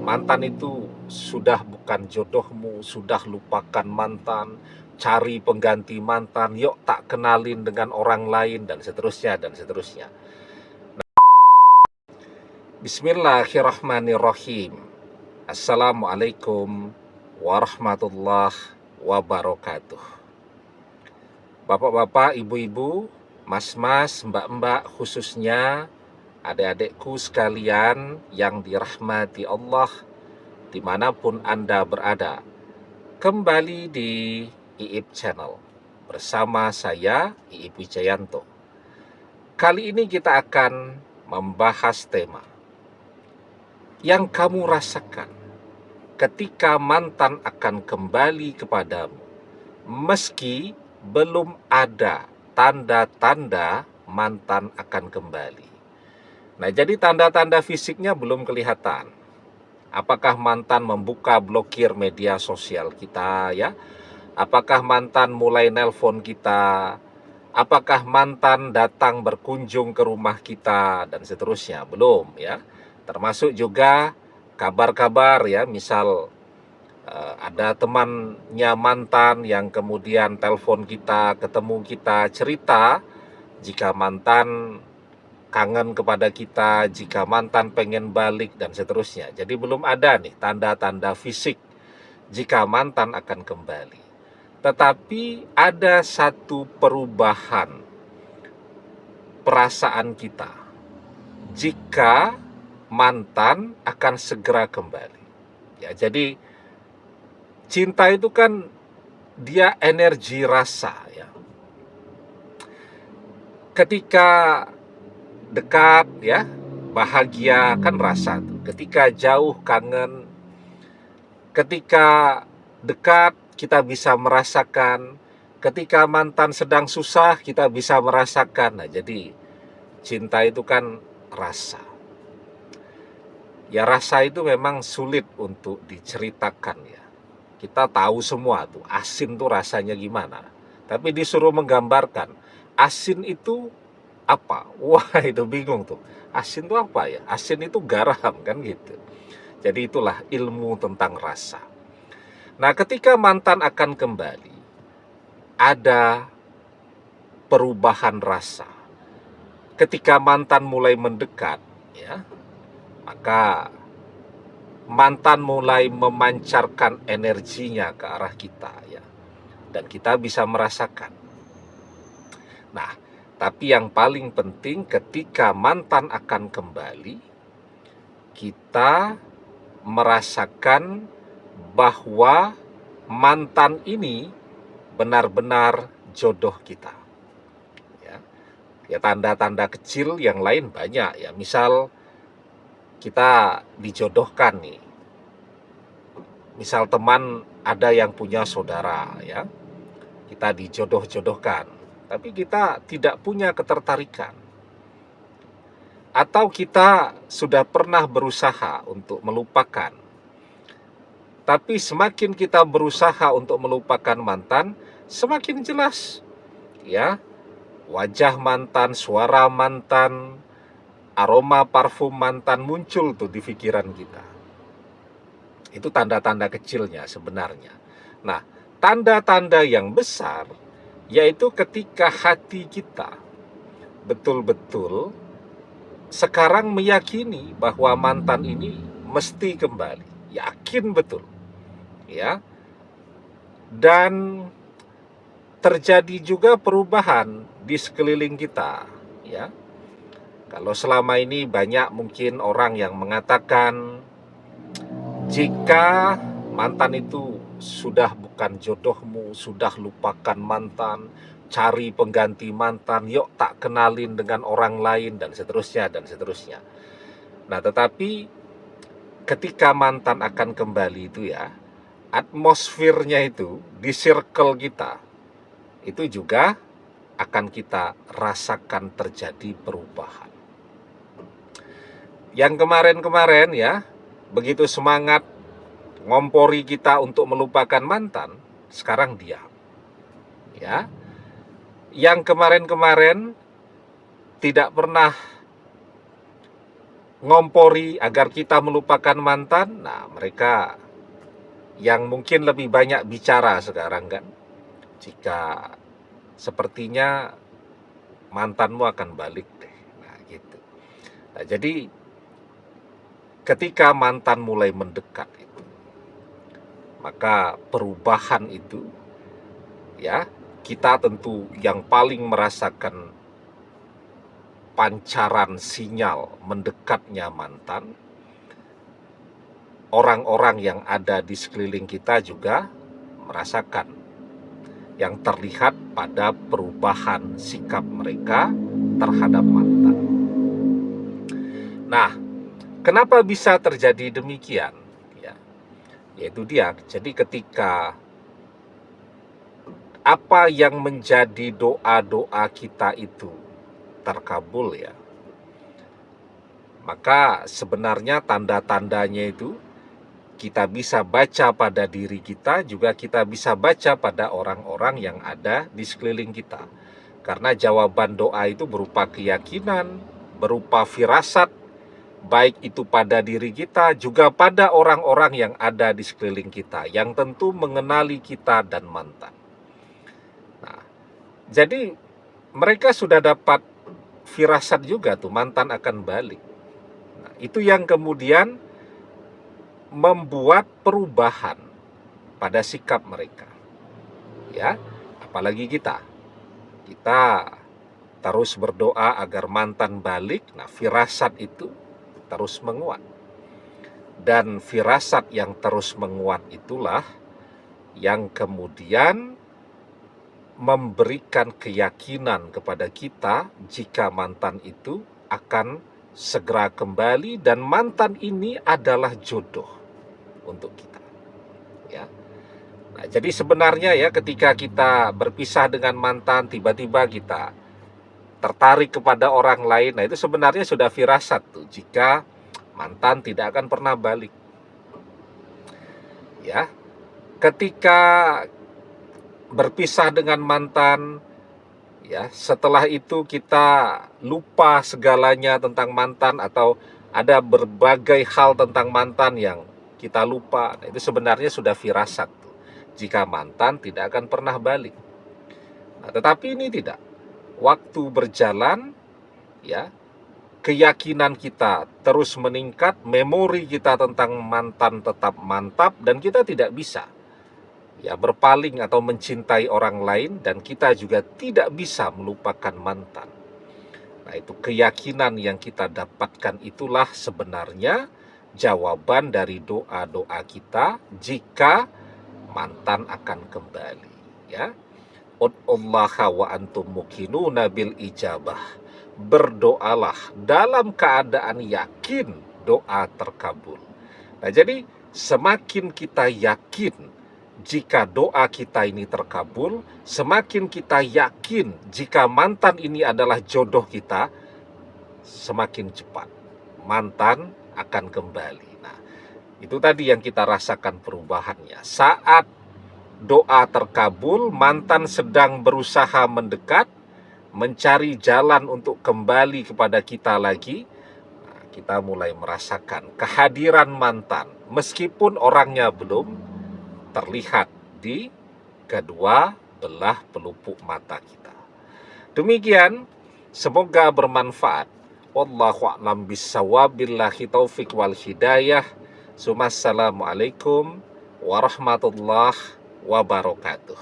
mantan itu sudah bukan jodohmu, sudah lupakan mantan, cari pengganti mantan, yuk tak kenalin dengan orang lain, dan seterusnya, dan seterusnya. Bismillahirrahmanirrahim. Assalamualaikum warahmatullahi wabarakatuh. Bapak-bapak, ibu-ibu, mas-mas, mbak-mbak, khususnya adik-adikku sekalian yang dirahmati Allah dimanapun Anda berada. Kembali di Iip Channel bersama saya, Iip Wijayanto. Kali ini kita akan membahas tema yang kamu rasakan ketika mantan akan kembali kepadamu, meski belum ada tanda-tanda mantan akan kembali. Nah, jadi tanda-tanda fisiknya belum kelihatan. Apakah mantan membuka blokir media sosial kita, ya? Apakah mantan mulai nelpon kita? Apakah mantan datang berkunjung ke rumah kita, dan seterusnya? Belum, ya. Termasuk juga kabar-kabar, ya, misal ada temannya mantan yang kemudian telepon kita, ketemu kita, cerita jika mantan kangen kepada kita, jika mantan pengen balik, dan seterusnya. Jadi belum ada nih tanda-tanda fisik jika mantan akan kembali. Tetapi ada satu perubahan perasaan kita jika mantan akan segera kembali. Ya, jadi cinta itu kan dia energi rasa, ya. Ketika dekat, ya, bahagia kan rasa tuh. Ketika jauh kangen, ketika dekat kita bisa merasakan, ketika mantan sedang susah kita bisa merasakan. Nah, jadi cinta itu kan rasa. Ya, rasa itu memang sulit untuk diceritakan, ya. Kita tahu semua tuh, asin tuh rasanya gimana. Tapi disuruh menggambarkan, asin itu apa? Wah, itu bingung tuh. Asin itu apa ya? Asin itu garam, kan gitu. Jadi itulah ilmu tentang rasa. Nah, ketika mantan akan kembali, ada perubahan rasa. Ketika mantan mulai mendekat, ya, maka mantan mulai memancarkan energinya ke arah kita, ya. Dan kita bisa merasakan. Nah, tapi yang paling penting ketika mantan akan kembali, kita merasakan bahwa mantan ini benar-benar jodoh kita. Ya, ya, tanda-tanda kecil yang lain banyak, ya. Misal kita dijodohkan nih. Misal teman ada yang punya saudara, ya. Kita dijodoh-jodohkan, tapi kita tidak punya ketertarikan. Atau kita sudah pernah berusaha untuk melupakan, tapi semakin kita berusaha untuk melupakan mantan, semakin jelas, ya, wajah mantan, suara mantan, aroma parfum mantan muncul tuh di pikiran kita. Itu tanda-tanda kecilnya sebenarnya. Nah, tanda-tanda yang besar yaitu ketika hati kita betul-betul sekarang meyakini bahwa mantan ini mesti kembali, yakin betul, ya. Dan terjadi juga perubahan di sekeliling kita, ya. Kalau selama ini banyak mungkin orang yang mengatakan jika mantan itu sudah bukan jodohmu, sudah lupakan mantan, cari pengganti mantan, yuk tak kenalin dengan orang lain, dan seterusnya, dan seterusnya. Nah, tetapi ketika mantan akan kembali itu, ya, atmosfernya itu di circle kita itu juga akan kita rasakan terjadi perubahan. Yang kemarin-kemarin, ya, begitu semangat ngompori kita untuk melupakan mantan, sekarang diam, ya. Yang kemarin-kemarin tidak pernah ngompori agar kita melupakan mantan. Nah, mereka yang mungkin lebih banyak bicara sekarang kan, jika sepertinya mantanmu akan balik deh. Nah, gitu. Nah, jadi ketika mantan mulai mendekat itu, maka perubahan itu, ya, kita tentu yang paling merasakan pancaran sinyal mendekatnya mantan. Orang-orang yang ada di sekeliling kita juga merasakan, yang terlihat pada perubahan sikap mereka terhadap mantan. Nah, kenapa bisa terjadi demikian? Ya, yaitu dia. Jadi ketika apa yang menjadi doa-doa kita itu terkabul, ya, maka sebenarnya tanda-tandanya itu kita bisa baca pada diri kita, juga kita bisa baca pada orang-orang yang ada di sekeliling kita. Karena jawaban doa itu berupa keyakinan, berupa firasat, baik itu pada diri kita, juga pada orang-orang yang ada di sekeliling kita, yang tentu mengenali kita dan mantan. Nah, jadi mereka sudah dapat firasat juga tuh, mantan akan balik. Nah, itu yang kemudian membuat perubahan pada sikap mereka, ya. Apalagi kita terus berdoa agar mantan balik. Nah, firasat itu terus menguat, dan firasat yang terus menguat itulah yang kemudian memberikan keyakinan kepada kita jika mantan itu akan segera kembali, dan mantan ini adalah jodoh untuk kita, ya. Nah, jadi sebenarnya ya, ketika kita berpisah dengan mantan, tiba-tiba kita tertarik kepada orang lain, nah itu sebenarnya sudah firasat tuh, jika mantan tidak akan pernah balik, ya. Ketika berpisah dengan mantan, ya, setelah itu kita lupa segalanya tentang mantan, atau ada berbagai hal tentang mantan yang kita lupa. Nah, itu sebenarnya sudah firasat tuh, jika mantan tidak akan pernah balik. Nah, tetapi ini tidak. Waktu berjalan, ya, keyakinan kita terus meningkat, memori kita tentang mantan tetap mantap, dan kita tidak bisa, ya, berpaling atau mencintai orang lain, dan kita juga tidak bisa melupakan mantan. Nah, itu keyakinan yang kita dapatkan, itulah sebenarnya jawaban dari doa-doa kita jika mantan akan kembali, ya. Ud'ullaha wa antum muqinuna bil ijabah. Berdoalah dalam keadaan yakin doa terkabul. Nah, jadi semakin kita yakin jika doa kita ini terkabul, semakin kita yakin jika mantan ini adalah jodoh kita, semakin cepat mantan akan kembali. Nah, itu tadi yang kita rasakan perubahannya. Saat doa terkabul, mantan sedang berusaha mendekat, mencari jalan untuk kembali kepada kita lagi. Nah, kita mulai merasakan kehadiran mantan, meskipun orangnya belum terlihat di kedua belah pelupuk mata kita. Demikian, semoga bermanfaat. Wallahu a'lam bishawab, billahi taufik wal hidayah. Assalamualaikum warahmatullahi wabarakatuh.